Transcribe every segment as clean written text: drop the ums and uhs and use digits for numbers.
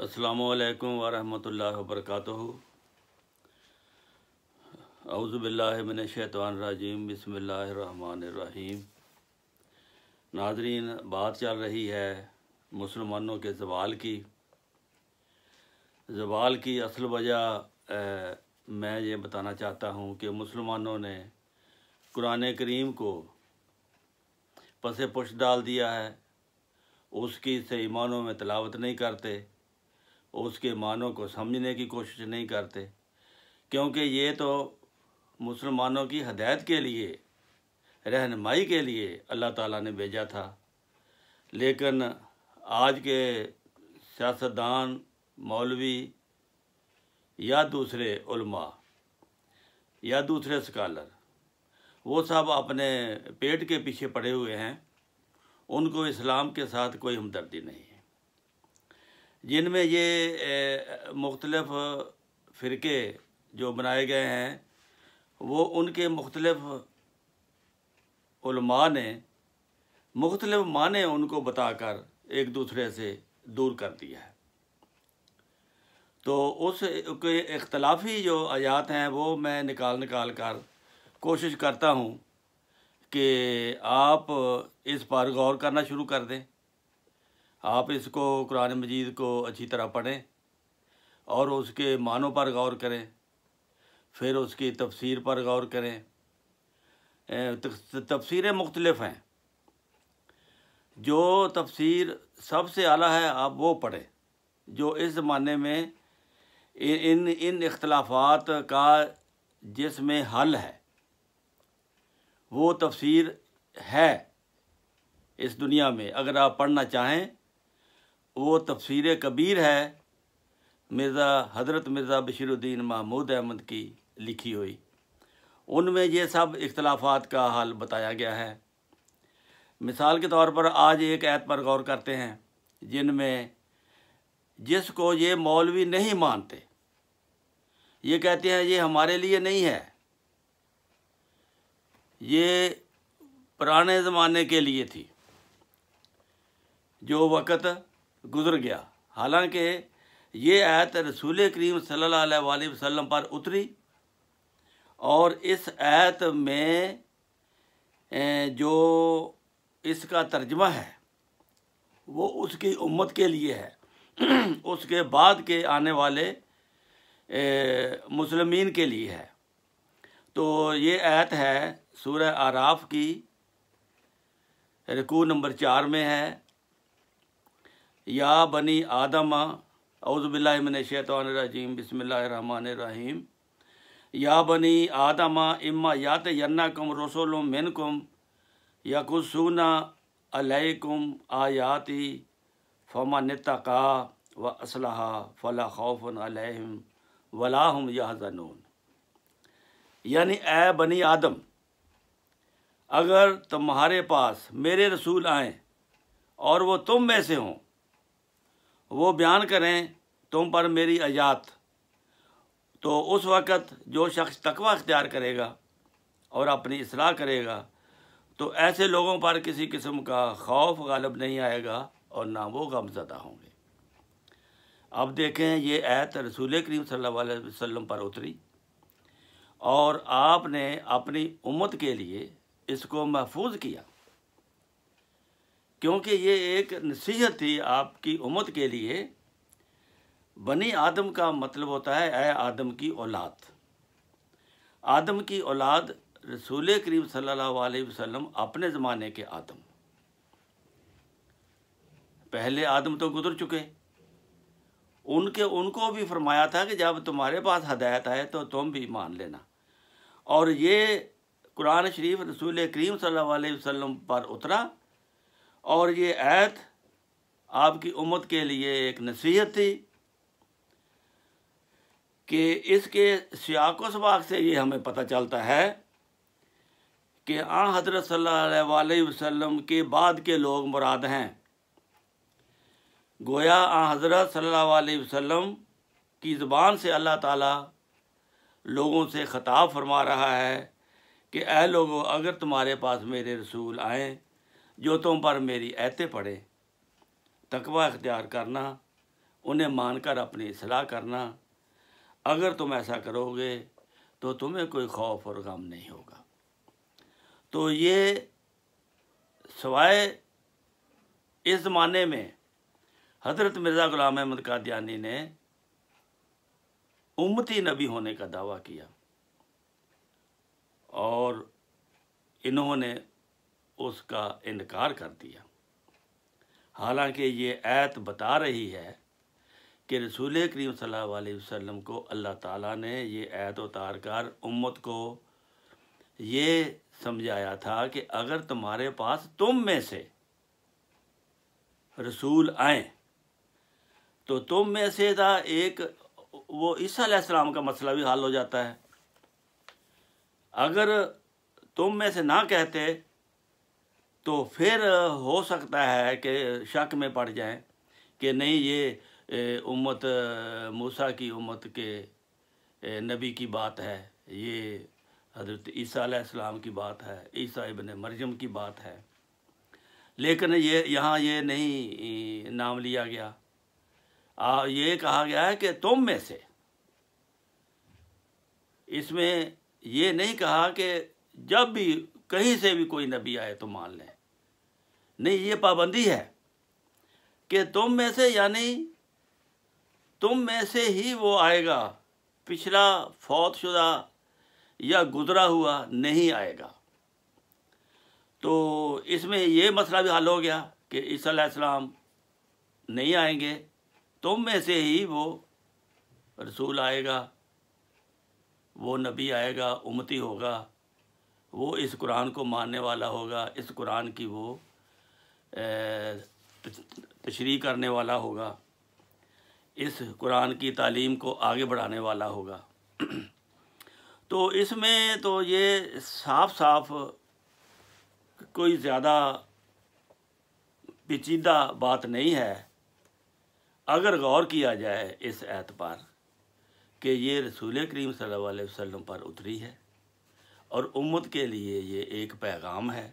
السلام علیکم ورحمۃ اللہ وبرکاتہ۔ اعوذ باللہ من الشیطان الرجیم، بسم اللہ الرحمن الرحیم۔ ناظرین، بات چل رہی ہے مسلمانوں کے زوال کی۔ زوال کی اصل وجہ میں یہ بتانا چاہتا ہوں کہ مسلمانوں نے قرآن کریم کو پس پش ڈال دیا ہے، اس کی صحیح معنوں میں تلاوت نہیں کرتے، اس کے معنوں کو سمجھنے کی کوشش نہیں کرتے، کیونکہ یہ تو مسلمانوں کی ہدایت کے لیے، رہنمائی کے لیے اللہ تعالیٰ نے بھیجا تھا۔ لیکن آج کے سیاستدان، مولوی یا دوسرے علماء یا دوسرے اسکالر، وہ سب اپنے پیٹ کے پیچھے پڑے ہوئے ہیں، ان کو اسلام کے ساتھ کوئی ہمدردی نہیں ہے۔ جن میں یہ مختلف فرقے جو بنائے گئے ہیں، وہ ان کے مختلف علماء نے مختلف معنی ان کو بتا کر ایک دوسرے سے دور کر دیا ہے۔ تو اس کے اختلافی جو آیات ہیں وہ میں نکال کر کوشش کرتا ہوں کہ آپ اس پر غور کرنا شروع کر دیں۔ آپ اس کو، قرآن مجید کو اچھی طرح پڑھیں اور اس کے معنوں پر غور کریں، پھر اس کی تفسیر پر غور کریں۔ تفسیریں مختلف ہیں، جو تفسیر سب سے اعلیٰ ہے آپ وہ پڑھیں، جو اس زمانے میں ان اختلافات کا جس میں حل ہے، وہ تفسیر ہے اس دنیا میں۔ اگر آپ پڑھنا چاہیں، وہ تفسیر کبیر ہے، حضرت مرزا بشیر الدین محمود احمد کی لکھی ہوئی۔ ان میں یہ سب اختلافات کا حل بتایا گیا ہے۔ مثال کے طور پر آج ایک آیت پر غور کرتے ہیں، جن میں جس کو یہ مولوی نہیں مانتے، یہ کہتے ہیں یہ ہمارے لیے نہیں ہے، یہ پرانے زمانے کے لیے تھی، جو وقت گزر گیا۔ حالانکہ یہ آیت رسول کریم صلی اللہ علیہ وآلہ وسلم پر اتری، اور اس آیت میں جو اس کا ترجمہ ہے وہ اس کی امت کے لیے ہے، اس کے بعد کے آنے والے مسلمین کے لیے ہے۔ تو یہ آیت ہے سورہ اعراف کی، رکوع نمبر 4 میں ہے، یا بنی آدم، اعوذ باللہ من الشیطان الرجیم، بسم اللہ الرحمن الرحیم، یا بنی آدم اما یاتینکم رسول منکم یقصون علیکم آیاتی فمن اتقی واصلح فلا خوف علیہم ولا هم یحزنون۔ یعنی اے بنی آدم، اگر تمہارے پاس میرے رسول آئیں اور وہ تم میں سے ہوں، وہ بیان کریں تم پر میری آیات، تو اس وقت جو شخص تقوی اختیار کرے گا اور اپنی اصلاح کرے گا، تو ایسے لوگوں پر کسی قسم کا خوف غالب نہیں آئے گا اور نہ وہ غم زدہ ہوں گے۔ اب دیکھیں، یہ آیت رسول کریم صلی اللہ علیہ وسلم پر اتری، اور آپ نے اپنی امت کے لیے اس کو محفوظ کیا، کیونکہ یہ ایک نصیحت تھی آپ کی امت کے لیے۔ بنی آدم کا مطلب ہوتا ہے اے آدم کی اولاد۔ آدم کی اولاد رسول کریم صلی اللہ علیہ وسلم اپنے زمانے کے آدم، پہلے آدم تو گزر چکے، ان کو بھی فرمایا تھا کہ جب تمہارے پاس ہدایت آئے تو تم بھی مان لینا۔ اور یہ قرآن شریف رسول کریم صلی اللہ علیہ وسلم پر اترا، اور یہ آیت آپ کی امت کے لیے ایک نصیحت تھی کہ اس کے سیاق و سباق سے یہ ہمیں پتہ چلتا ہے کہ حضرت صلی اللہ علیہ وآلہ وسلم کے بعد کے لوگ مراد ہیں۔ گویا حضرت صلی اللہ علیہ وسلم کی زبان سے اللہ تعالیٰ لوگوں سے خطاب فرما رہا ہے کہ اے لوگو، اگر تمہارے پاس میرے رسول آئیں جو تم پر میری آیتیں پڑھیں، تقوی اختیار کرنا انہیں مان کر اپنی اصلاح کرنا، اگر تم ایسا کرو گے تو تمہیں کوئی خوف اور غم نہیں ہوگا۔ تو یہ سوائے اس زمانے میں حضرت مرزا غلام احمد قادیانی نے امتی نبی ہونے کا دعویٰ کیا، اور انہوں نے اس کا انکار کر دیا، حالانکہ یہ آیت بتا رہی ہے کہ رسول کریم صلی اللہ علیہ وسلم کو اللہ تعالیٰ نے یہ آیت اتار کر امت کو یہ سمجھایا تھا کہ اگر تمہارے پاس تم میں سے رسول آئیں تو تم میں سے تھا ایک، وہ عیسیٰ علیہ السلام کا مسئلہ بھی حل ہو جاتا ہے۔ اگر تم میں سے نہ کہتے تو پھر ہو سکتا ہے کہ شک میں پڑ جائیں کہ نہیں یہ امت موسیٰ کی امت کے نبی کی بات ہے، یہ حضرت عیسیٰ علیہ السلام کی بات ہے، عیسیٰ ابن مریم کی بات ہے، لیکن یہاں یہ نہیں نام لیا گیا، یہ کہا گیا ہے کہ تم میں سے۔ اس میں یہ نہیں کہا کہ جب بھی کہیں سے بھی کوئی نبی آئے تو مان لیں، نہیں، یہ پابندی ہے کہ تم میں سے، یعنی تم میں سے ہی وہ آئے گا، پچھلا فوت شدہ یا گزرا ہوا نہیں آئے گا۔ تو اس میں یہ مسئلہ بھی حل ہو گیا کہ عیسیٰ علیہ السلام نہیں آئیں گے، تم میں سے ہی وہ رسول آئے گا، وہ نبی آئے گا، امتی ہوگا، وہ اس قرآن کو ماننے والا ہوگا، اس قرآن کی وہ تشریح کرنے والا ہوگا، اس قرآن کی تعلیم کو آگے بڑھانے والا ہوگا۔ تو اس میں تو یہ صاف صاف کوئی زیادہ پیچیدہ بات نہیں ہے اگر غور کیا جائے اس آیت پر کہ یہ رسول کریم صلی اللہ علیہ وسلم پر اتری ہے اور امت کے لیے یہ ایک پیغام ہے۔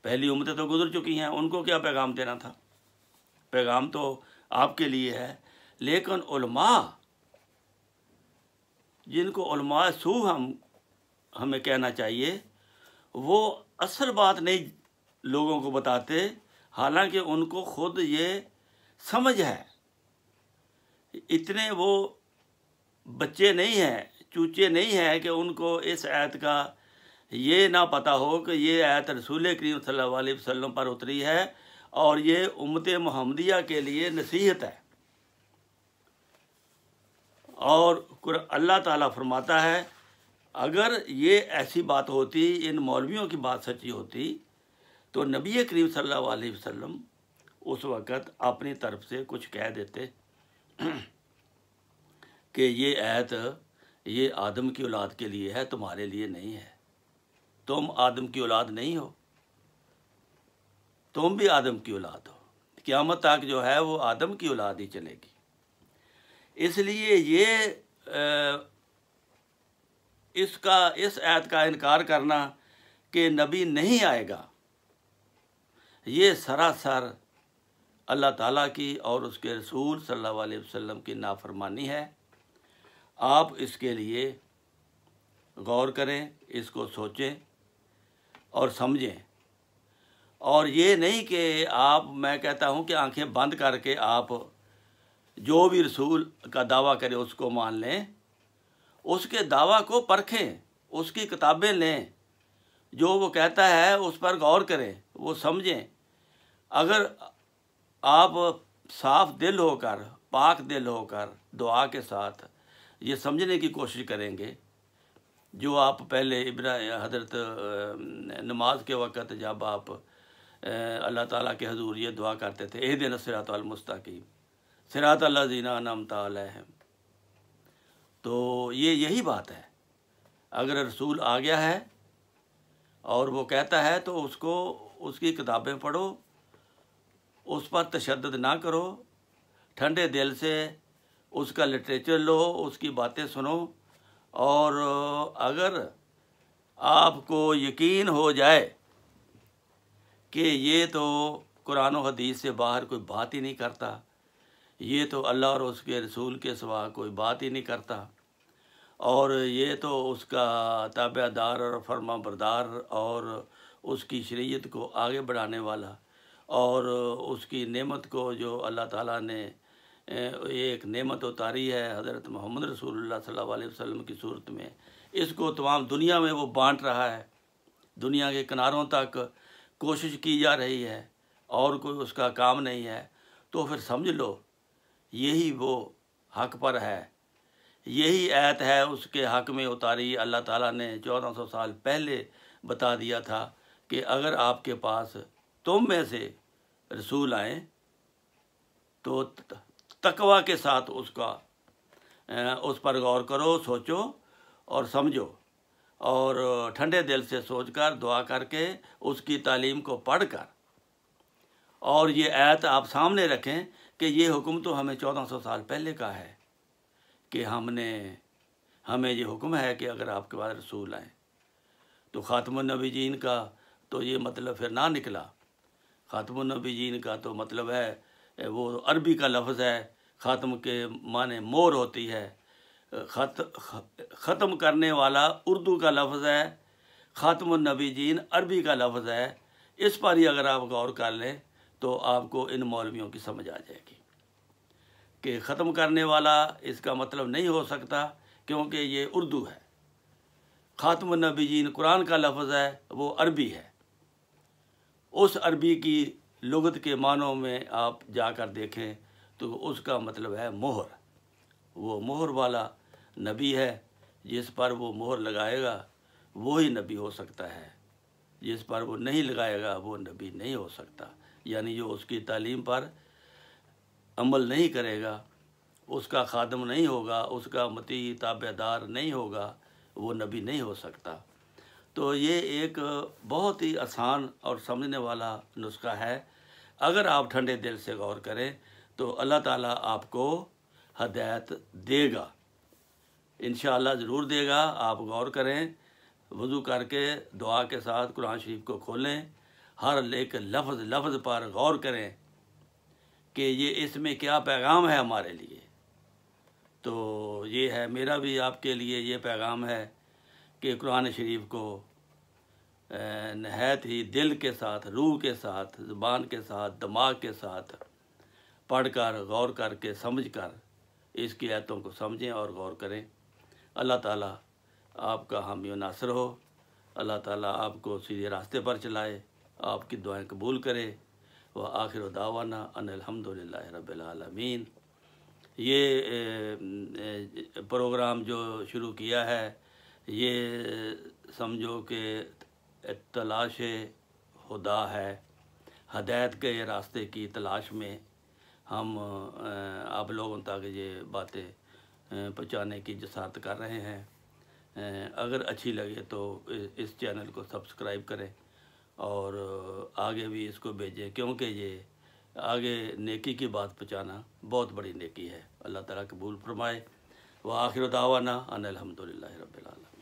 پہلی امتیں تو گزر چکی ہیں، ان کو کیا پیغام دینا تھا؟ پیغام تو آپ کے لیے ہے، لیکن علماء، جن کو علماء سو ہمیں کہنا چاہیے، وہ اصل بات نہیں لوگوں کو بتاتے، حالانکہ ان کو خود یہ سمجھ ہے، اتنے وہ بچے نہیں ہیں، چوچے نہیں ہیں کہ ان کو اس آیت کا یہ نہ پتہ ہو کہ یہ آیت رسول کریم صلی اللہ علیہ وسلم پر اتری ہے اور یہ امت محمدیہ کے لیے نصیحت ہے۔ اور اللہ تعالیٰ فرماتا ہے اگر یہ ایسی بات ہوتی، ان مولویوں کی بات سچی ہوتی، تو نبی کریم صلی اللہ علیہ وسلم اس وقت اپنی طرف سے کچھ کہہ دیتے کہ یہ آیت یہ آدم کی اولاد کے لیے ہے، تمہارے لیے نہیں ہے، تم آدم کی اولاد نہیں ہو، تم بھی آدم کی اولاد ہو، قیامت تک جو ہے وہ آدم کی اولاد ہی چلے گی۔ اس لیے یہ اس آیت کا انکار کرنا کہ نبی نہیں آئے گا، یہ سراسر اللہ تعالیٰ کی اور اس کے رسول صلی اللہ علیہ وسلم کی نافرمانی ہے۔ آپ اس کے لیے غور کریں، اس کو سوچیں اور سمجھیں، اور یہ نہیں کہ میں کہتا ہوں کہ آنکھیں بند کر کے آپ جو بھی رسول کا دعویٰ کرے اس کو مان لیں، اس کے دعویٰ کو پرکھیں، اس کی کتابیں لیں، جو وہ کہتا ہے اس پر غور کریں، وہ سمجھیں۔ اگر آپ صاف دل ہو کر، پاک دل ہو کر، دعا کے ساتھ یہ سمجھنے کی کوشش کریں گے، جو آپ پہلے حضرت نماز کے وقت جب آپ اللہ تعالیٰ کے حضور یہ دعا کرتے تھے، اہدنا الصراط المستقیم صراط الذین انعمت علیہم، تو یہی بات ہے۔ اگر رسول آ گیا ہے اور وہ کہتا ہے تو اس کی کتابیں پڑھو، اس پر تشدد نہ کرو، ٹھنڈے دل سے اس کا لٹریچر لو، اس کی باتیں سنو، اور اگر آپ کو یقین ہو جائے کہ یہ تو قرآن و حدیث سے باہر کوئی بات ہی نہیں کرتا، یہ تو اللہ اور اس کے رسول کے سوا کوئی بات ہی نہیں کرتا، اور یہ تو اس کا تابع دار اور فرما بردار اور اس کی شریعت کو آگے بڑھانے والا، اور اس کی نعمت کو جو اللہ تعالیٰ نے ایک نعمت اتاری ہے حضرت محمد رسول اللہ صلی اللہ علیہ وسلم کی صورت میں، اس کو تمام دنیا میں وہ بانٹ رہا ہے، دنیا کے کناروں تک کوشش کی جا رہی ہے، اور کوئی اس کا کام نہیں ہے۔ تو پھر سمجھ لو یہی وہ حق پر ہے، یہی آیت ہے اس کے حق میں اتاری۔ اللہ تعالیٰ نے 1400 سال پہلے بتا دیا تھا کہ اگر آپ کے پاس تم میں سے رسول آئیں تو تقوی کے ساتھ اس پر غور کرو، سوچو اور سمجھو، اور ٹھنڈے دل سے سوچ کر دعا کر کے اس کی تعلیم کو پڑھ کر، اور یہ آیت آپ سامنے رکھیں کہ یہ حکم تو ہمیں 1400 سال پہلے کا ہے کہ ہمیں یہ حکم ہے کہ اگر آپ کے پاس رسول آئیں۔ تو خاتم النبیین کا تو یہ مطلب پھر نہ نکلا۔ خاتم النبیین کا تو مطلب ہے وہ عربی کا لفظ ہے، خاتم کے معنی مور ہوتی ہے، ختم کرنے والا اردو کا لفظ ہے، خاتم النبیین عربی کا لفظ ہے۔ اس پر ہی اگر آپ غور کر لیں تو آپ کو ان مولویوں کی سمجھ آ جائے گی کہ ختم کرنے والا اس کا مطلب نہیں ہو سکتا، کیونکہ یہ اردو ہے۔ خاتم النبیین قرآن کا لفظ ہے، وہ عربی ہے۔ اس عربی کی لغت کے معنوں میں آپ جا کر دیکھیں تو اس کا مطلب ہے مہر۔ وہ مہر والا نبی ہے، جس پر وہ مہر لگائے گا وہی نبی ہو سکتا ہے، جس پر وہ نہیں لگائے گا وہ نبی نہیں ہو سکتا۔ یعنی جو اس کی تعلیم پر عمل نہیں کرے گا، اس کا خادم نہیں ہوگا، اس کا مطیع تابع دار نہیں ہوگا، وہ نبی نہیں ہو سکتا۔ تو یہ ایک بہت ہی آسان اور سمجھنے والا نسخہ ہے۔ اگر آپ ٹھنڈے دل سے غور کریں تو اللہ تعالیٰ آپ کو ہدایت دے گا، انشاءاللہ ضرور دے گا۔ آپ غور کریں، وضو کر کے دعا کے ساتھ قرآن شریف کو کھولیں، ہر ایک لفظ پر غور کریں کہ یہ اس میں کیا پیغام ہے ہمارے لیے۔ تو یہ ہے میرا بھی آپ کے لیے یہ پیغام ہے کہ قرآن شریف کو نہایت ہی دل کے ساتھ، روح کے ساتھ، زبان کے ساتھ، دماغ کے ساتھ پڑھ کر، غور کر کے، سمجھ کر اس کی آیتوں کو سمجھیں اور غور کریں۔ اللہ تعالیٰ آپ کا حامی و ناصر ہو، اللہ تعالیٰ آپ کو سیدھے راستے پر چلائے، آپ کی دعائیں قبول کرے۔ وآخر دعوانا ان الحمدللہ رب العالمین۔ یہ پروگرام جو شروع کیا ہے یہ سمجھو کہ تلاش خدا ہے، ہدایت کے راستے کی تلاش میں ہم آپ لوگوں تک یہ باتیں پہنچانے کی جسارت کر رہے ہیں۔ اگر اچھی لگے تو اس چینل کو سبسکرائب کریں اور آگے بھی اس کو بھیجیں، کیونکہ یہ آگے نیکی کی بات پہنچانا بہت بڑی نیکی ہے۔ اللہ تعالیٰ قبول فرمائے۔ وآخر دعوانا ان الحمدللہ رب العالمین۔